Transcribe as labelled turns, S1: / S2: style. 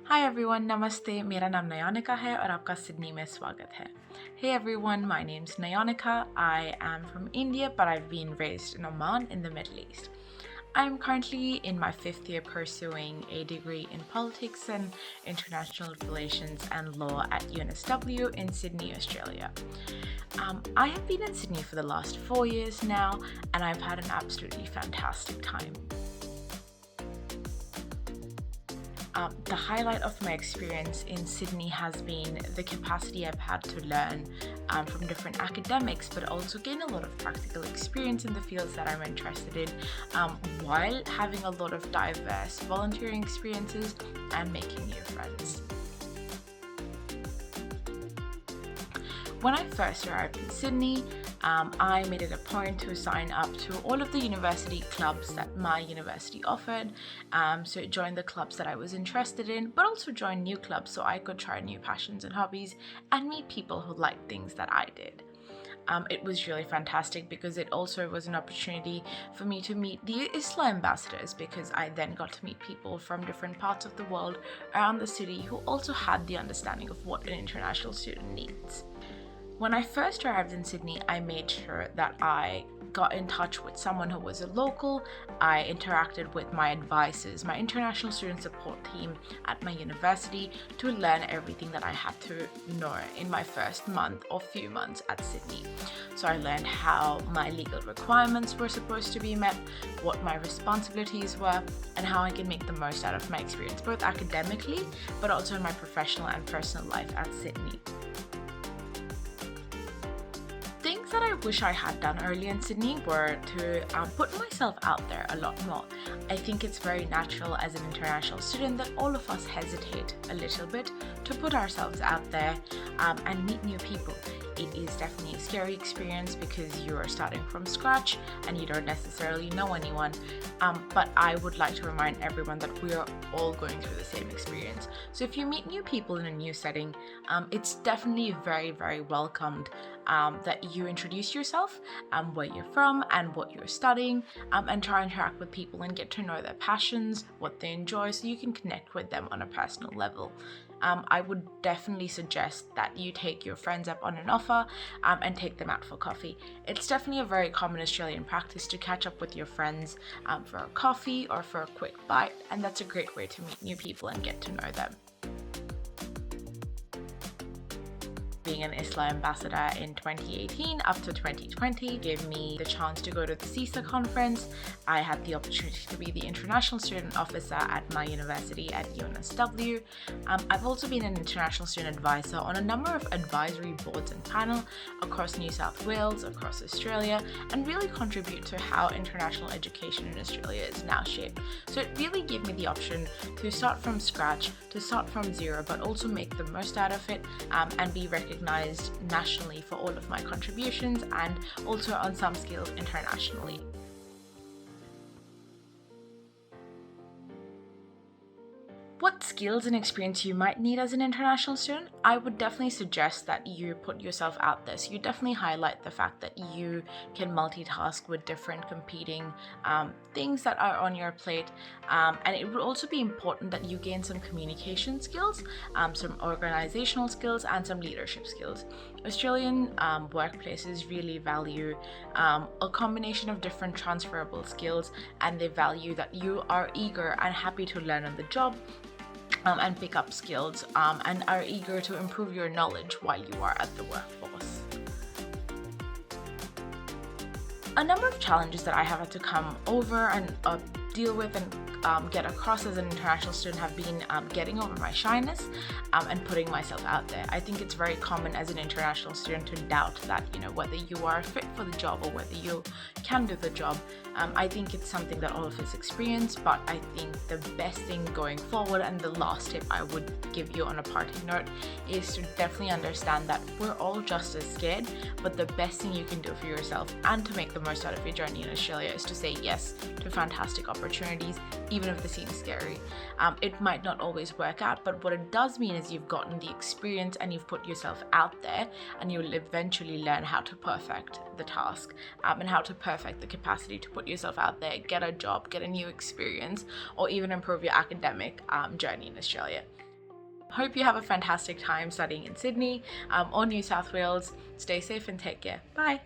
S1: Hi everyone, Namaste. मेरा नाम नयोनिका है और आपका सिडनी में स्वागत है. Hey everyone, my name's Nayonika. I am from India, but I've been raised in Oman in the Middle East. I'm currently in my 5th year pursuing a degree in politics and international relations and law at UNSW in Sydney, Australia. I have been in Sydney for the last 4 years now, and I've had an absolutely fantastic time. The highlight of my experience in Sydney has been the capacity I've had to learn from different academics, but also gain a lot of practical experience in the fields that I'm interested in, while having a lot of diverse volunteering experiences and making new friends. When I first arrived in Sydney, I made it a point to sign up to all of the university clubs that my university offered. So join the clubs that I was interested in, but also join new clubs so I could try new passions and hobbies and meet people who liked things that I did. It was really fantastic because it also was an opportunity for me to meet the ISLA ambassadors, because I then got to meet people from different parts of the world around the city who also had the understanding of what an international student needs. When I first arrived in Sydney, I made sure that I got in touch with someone who was a local. I interacted with my advisors, my international student support team at my university, to learn everything that I had to know in my first month or few months at Sydney. So I learned how my legal requirements were supposed to be met, what my responsibilities were, and how I can make the most out of my experience, both academically, but also in my professional and personal life at Sydney. Things that I wish I had done early in Sydney were to put myself out there a lot more. I think it's very natural as an international student that all of us hesitate a little bit to put ourselves out there and meet new people. It is definitely a scary experience because you are starting from scratch and you don't necessarily know anyone. But I would like to remind everyone that we are all going through the same experience. So if you meet new people in a new setting, it's definitely very, very welcomed that you introduce yourself, where you're from and what you're studying, and try and interact with people and get to know their passions, what they enjoy, so you can connect with them on a personal level. I would definitely suggest that you take your friends up on an offer and take them out for coffee. It's definitely a very common Australian practice to catch up with your friends for a coffee or for a quick bite, and that's a great way to meet new people and get to know them. Being an ISLA ambassador in 2018 up to 2020 gave me the chance to go to the CISA conference. I had the opportunity to be the international student officer at my university at UNSW. I've also been an international student advisor on a number of advisory boards and panels across New South Wales, across Australia, and really contribute to how international education in Australia is now shaped. So it really gave me the option to start from scratch, to start from zero, but also make the most out of it and be recognized nationally for all of my contributions, and also on some scales internationally. What skills and experience you might need as an international student? I would definitely suggest that you put yourself out there. So you definitely highlight the fact that you can multitask with different competing things that are on your plate. And it would also be important that you gain some communication skills, some organizational skills, and some leadership skills. Australian workplaces really value a combination of different transferable skills, and they value that you are eager and happy to learn on the job and pick up skills and are eager to improve your knowledge while you are at the workforce. A number of challenges that I have had to come over and deal with and get across as an international student have been getting over my shyness and putting myself out there. I think it's very common as an international student to doubt that, whether you are fit for the job or whether you can do the job. I think it's something that all of us experience, but I think the best thing going forward, and the last tip I would give you on a parting note, is to definitely understand that we're all just as scared, but the best thing you can do for yourself and to make the most out of your journey in Australia is to say yes to fantastic opportunities, even if they seem scary. It might not always work out, but what it does mean is you've gotten the experience and you've put yourself out there, and you'll eventually learn how to perfect the task and how to perfect the capacity to put yourself out there, get a job, get a new experience, or even improve your academic journey in Australia. Hope you have a fantastic time studying in Sydney or New South Wales. Stay safe and take care. Bye.